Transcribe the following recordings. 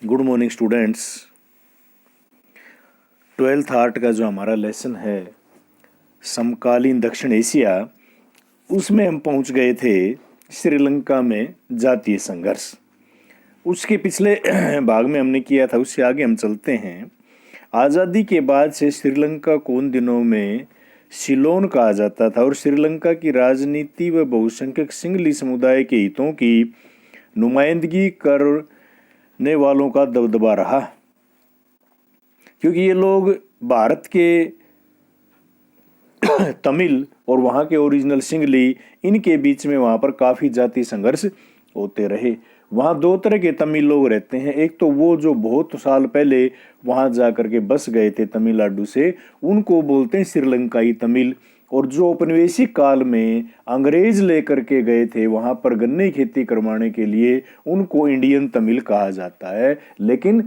Good morning students. 12th art का जो हमारा लेसन है समकालीन दक्षिण एशिया, उसमें हम पहुंच गए थे श्रीलंका में जातीय संघर्ष। उसके पिछले भाग में हमने किया था, उससे आगे हम चलते हैं। आज़ादी के बाद से श्रीलंका को उन दिनों में सिलोन कहा जाता था और श्रीलंका की राजनीति व बहुसंख्यक सिंगली समुदाय के हितों की नुमाइंदगी करने वालों का दबदबा रहा, क्योंकि ये लोग भारत के तमिल और वहाँ के ओरिजिनल सिंगली, इनके बीच में वहाँ पर काफ़ी जाति संघर्ष होते रहे। वहाँ दो तरह के तमिल लोग रहते हैं। एक तो वो जो बहुत साल पहले वहाँ जा कर के बस गए थे तमिलनाडु से, उनको बोलते हैं श्रीलंकाई तमिल। और जो औपनिवेशिक काल में अंग्रेज लेकर के गए थे वहाँ पर गन्ने की खेती करवाने के लिए, उनको इंडियन तमिल कहा जाता है। लेकिन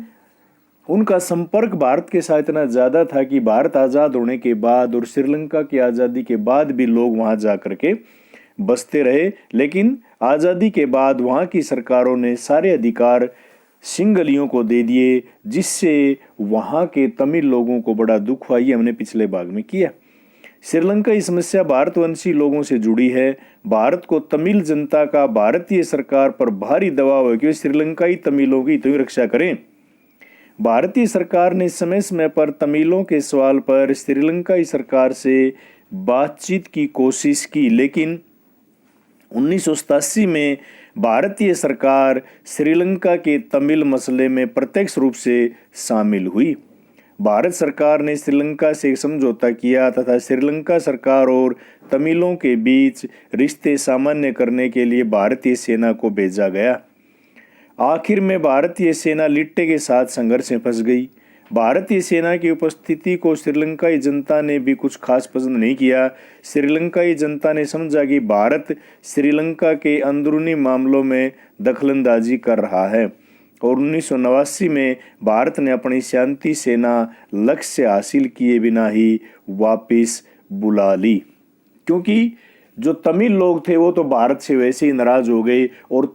उनका संपर्क भारत के साथ इतना ज़्यादा था कि भारत आज़ाद होने के बाद और श्रीलंका की आज़ादी के बाद भी लोग वहाँ जा कर के बसते रहे। लेकिन आज़ादी के बाद वहाँ की सरकारों ने सारे अधिकार सिंगलियों को दे दिए, जिससे वहाँ के तमिल लोगों को बड़ा दुख हुआ। ये हमने पिछले भाग में किया। श्रीलंका की समस्या भारतवंशी लोगों से जुड़ी है। भारत को तमिल जनता का भारतीय सरकार पर भारी दबाव है कि वे श्रीलंकाई तमिलों की हितों की रक्षा करें। भारतीय सरकार ने समय समय पर तमिलों के सवाल पर श्रीलंकाई सरकार से बातचीत की कोशिश की, लेकिन 1987 में भारतीय सरकार श्रीलंका के तमिल मसले में प्रत्यक्ष रूप से शामिल हुई। भारत सरकार ने श्रीलंका से एक समझौता किया तथा श्रीलंका सरकार और तमिलों के बीच रिश्ते सामान्य करने के लिए भारतीय सेना को भेजा गया। आखिर में भारतीय सेना लिट्टे के साथ संघर्ष में फंस गई। भारतीय सेना की उपस्थिति को श्रीलंकाई जनता ने भी कुछ खास पसंद नहीं किया। श्रीलंकाई जनता ने समझा कि भारत श्रीलंका के अंदरूनी मामलों में दखलंदाजी कर रहा है और 1989 में भारत ने अपनी शांति सेना लक्ष्य हासिल किए बिना ही वापस बुला ली, क्योंकि जो तमिल लोग थे वो तो भारत से वैसे ही नाराज हो गए, और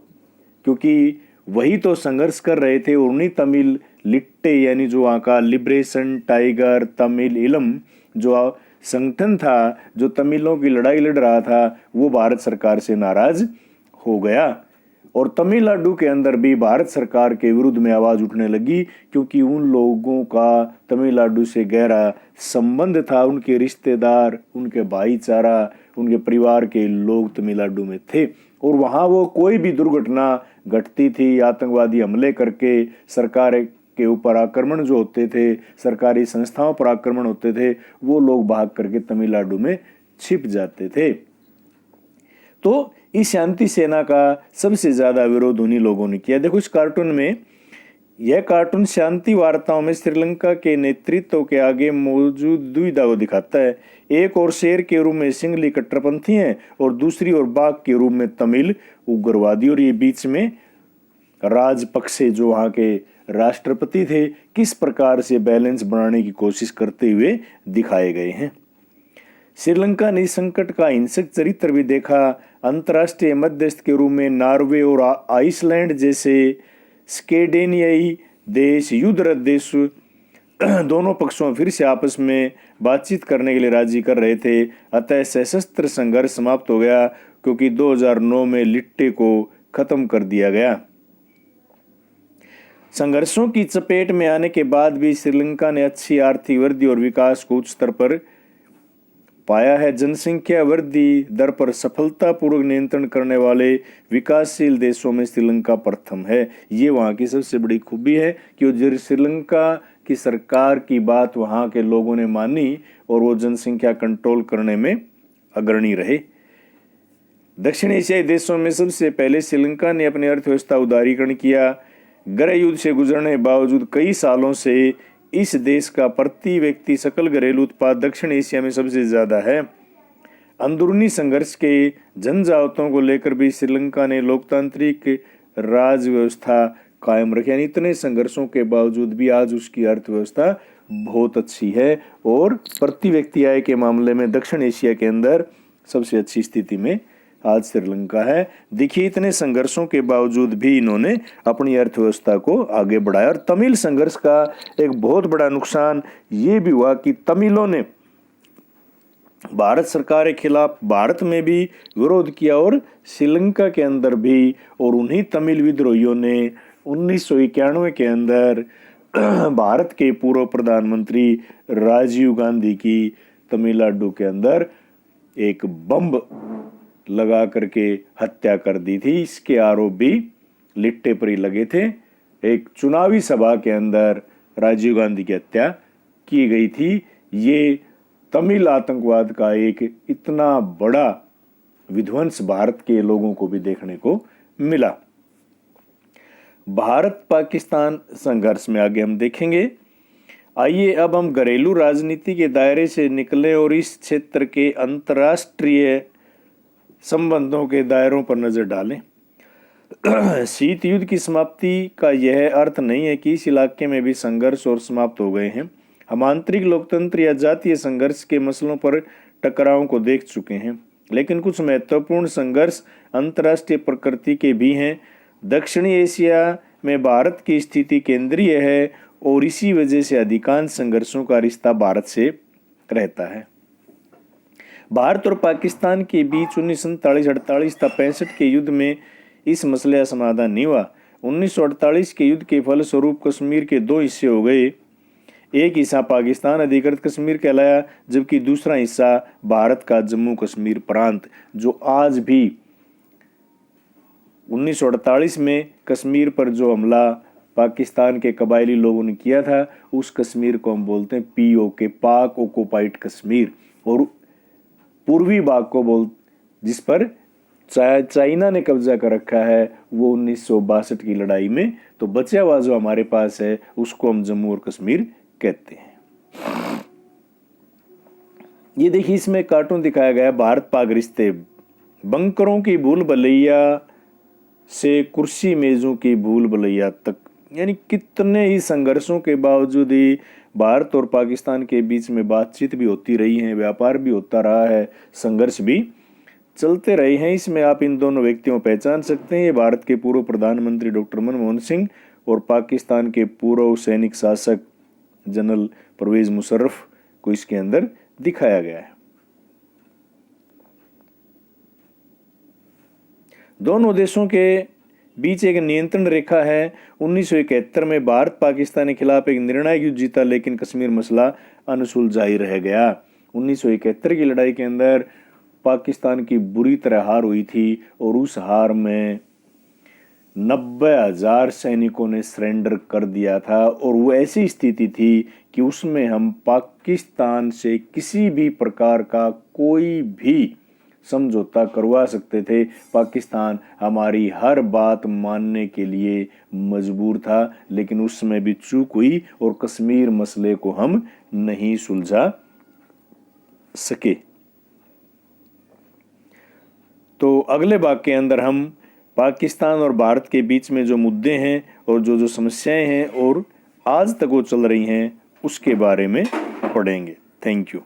क्योंकि वही तो संघर्ष कर रहे थे। और उन्हीं तमिल लिट्टे यानी जो वहाँ का लिबरेशन टाइगर तमिल इलम जो संगठन था, जो तमिलों की लड़ाई लड़ रहा था, वो भारत सरकार से नाराज हो गया और तमिलनाडु के अंदर भी भारत सरकार के विरुद्ध में आवाज़ उठने लगी, क्योंकि उन लोगों का तमिलनाडु से गहरा संबंध था। उनके रिश्तेदार, उनके भाईचारा, उनके परिवार के लोग तमिलनाडु में थे और वहाँ वो कोई भी दुर्घटना घटती थी, आतंकवादी हमले करके सरकार के ऊपर आक्रमण जो होते थे, सरकारी संस्थाओं पर आक्रमण होते थे, वो लोग भाग करके तमिलनाडु में छिप जाते थे। तो इस शांति सेना का सबसे ज्यादा विरोध उन्हीं लोगों ने किया। देखो इस कार्टून में, यह कार्टून शांति वार्ताओं में श्रीलंका के नेतृत्व के आगे मौजूद दुविधा को दिखाता है। एक और शेर के रूप में सिंगली कट्टरपंथी हैं और दूसरी ओर बाघ के रूप में तमिल उग्रवादी, और ये बीच में राजपक्षे जो वहाँ के राष्ट्रपति थे, किस प्रकार से बैलेंस बनाने की कोशिश करते हुए दिखाए गए हैं। श्रीलंका ने इस संकट का हिंसक चरित्र भी देखा। अंतर्राष्ट्रीय मध्यस्थ के रूप में नॉर्वे और आइसलैंड जैसे स्कैंडिनेवियाई देश, युद्धरत देश, दोनों पक्षों फिर से आपस में बातचीत करने के लिए राजी कर रहे थे। अतः सशस्त्र संघर्ष समाप्त हो गया, क्योंकि 2009 में लिट्टे को खत्म कर दिया गया। संघर्षों की चपेट में आने के बाद भी श्रीलंका ने अच्छी आर्थिक वृद्धि और विकास को उच्च स्तर पर पाया है। जनसंख्या वृद्धि दर पर सफलतापूर्वक नियंत्रण करने वाले विकासशील देशों में श्रीलंका प्रथम है। ये वहाँ की सबसे बड़ी खूबी है कि श्रीलंका की सरकार की बात वहाँ के लोगों ने मानी और वो जनसंख्या कंट्रोल करने में अग्रणी रहे। दक्षिण एशियाई देशों में सबसे पहले श्रीलंका ने अपनी अर्थव्यवस्था उदारीकरण किया। गृह युद्ध से गुजरने के बावजूद कई सालों से इस देश का प्रति व्यक्ति सकल घरेलू उत्पाद दक्षिण एशिया में सबसे ज्यादा है। अंदरूनी संघर्ष के झंझावातों को लेकर भी श्रीलंका ने लोकतांत्रिक राज व्यवस्था कायम रखी। यानी इतने संघर्षों के बावजूद भी आज उसकी अर्थव्यवस्था बहुत अच्छी है और प्रति व्यक्ति आय के मामले में दक्षिण एशिया के अंदर सबसे अच्छी स्थिति में आज श्रीलंका है। देखिए, इतने संघर्षों के बावजूद भी इन्होंने अपनी अर्थव्यवस्था को आगे बढ़ाया। और तमिल संघर्ष का एक बहुत बड़ा नुकसान ये भी हुआ कि तमिलों ने भारत सरकार के खिलाफ भारत में भी विरोध किया और श्रीलंका के अंदर भी। और उन्हीं तमिल विद्रोहियों ने 1991 के अंदर भारत के पूर्व प्रधानमंत्री राजीव गांधी की तमिलनाडु के अंदर एक बम लगा करके हत्या कर दी थी। इसके आरोप भी लिट्टे पर ही लगे थे। एक चुनावी सभा के अंदर राजीव गांधी की हत्या की गई थी। ये तमिल आतंकवाद का एक इतना बड़ा विध्वंस भारत के लोगों को भी देखने को मिला। भारत पाकिस्तान संघर्ष में आगे हम देखेंगे। आइए अब हम घरेलू राजनीति के दायरे से निकलें और इस क्षेत्र के अंतर्राष्ट्रीय संबंधों के दायरों पर नजर डालें। शीत युद्ध की समाप्ति का यह अर्थ नहीं है कि इस इलाके में भी संघर्ष और समाप्त हो गए हैं। हम आंतरिक लोकतंत्र या जातीय संघर्ष के मसलों पर टकरावों को देख चुके हैं, लेकिन कुछ महत्वपूर्ण संघर्ष अंतर्राष्ट्रीय प्रकृति के भी हैं। दक्षिणी एशिया में भारत की स्थिति केंद्रीय है और इसी वजह से अधिकांश संघर्षों का रिश्ता भारत से रहता है। भारत और पाकिस्तान के बीच 1947-48 तथा 65 के युद्ध में इस मसले का समाधान नहीं हुआ। 1948 के युद्ध के फलस्वरूप कश्मीर के दो हिस्से हो गए। एक हिस्सा पाकिस्तान अधिकृत कश्मीर कहलाया, जबकि दूसरा हिस्सा भारत का जम्मू कश्मीर प्रांत, जो आज भी 1948 में कश्मीर पर जो हमला पाकिस्तान के कबायली लोगों ने किया था, उस कश्मीर को हम बोलते हैं POK, पाक ऑक्युपाइड कश्मीर। और पूर्वी भाग को जिस पर चाइना ने कब्जा कर रखा है, वो 1962 की लड़ाई में। तो बचा हुआ जो हमारे पास है उसको हम जम्मू और कश्मीर कहते हैं। ये देखिए, इसमें कार्टून दिखाया गया भारत पाक रिश्ते, बंकरों की भूल भलैया से कुर्सी मेजों की भूल भलैया तक। यानी कितने ही संघर्षों के बावजूद ही भारत और पाकिस्तान के बीच में बातचीत भी होती रही है, व्यापार भी होता रहा है, संघर्ष भी चलते रहे हैं। इसमें आप इन दोनों व्यक्तियों को पहचान सकते हैं। ये भारत के पूर्व प्रधानमंत्री डॉक्टर मनमोहन सिंह और पाकिस्तान के पूर्व सैनिक शासक जनरल परवेज मुशर्रफ को इसके अंदर दिखाया गया है। दोनों देशों के बीच एक नियंत्रण रेखा है। 1971 में भारत पाकिस्तान के खिलाफ एक निर्णायक युद्ध जीता, लेकिन कश्मीर मसला अनसुलझा ही रह गया। 1971 की लड़ाई के अंदर पाकिस्तान की बुरी तरह हार हुई थी और उस हार में 90,000 सैनिकों ने सरेंडर कर दिया था। और वो ऐसी स्थिति थी कि उसमें हम पाकिस्तान से किसी भी प्रकार का कोई भी समझौता करवा सकते थे। पाकिस्तान हमारी हर बात मानने के लिए मजबूर था, लेकिन उस समय भी चूक हुई और कश्मीर मसले को हम नहीं सुलझा सके। तो अगले भाग के अंदर हम पाकिस्तान और भारत के बीच में जो मुद्दे हैं और जो समस्याएं हैं और आज तक वो चल रही हैं, उसके बारे में पढ़ेंगे। Thank you.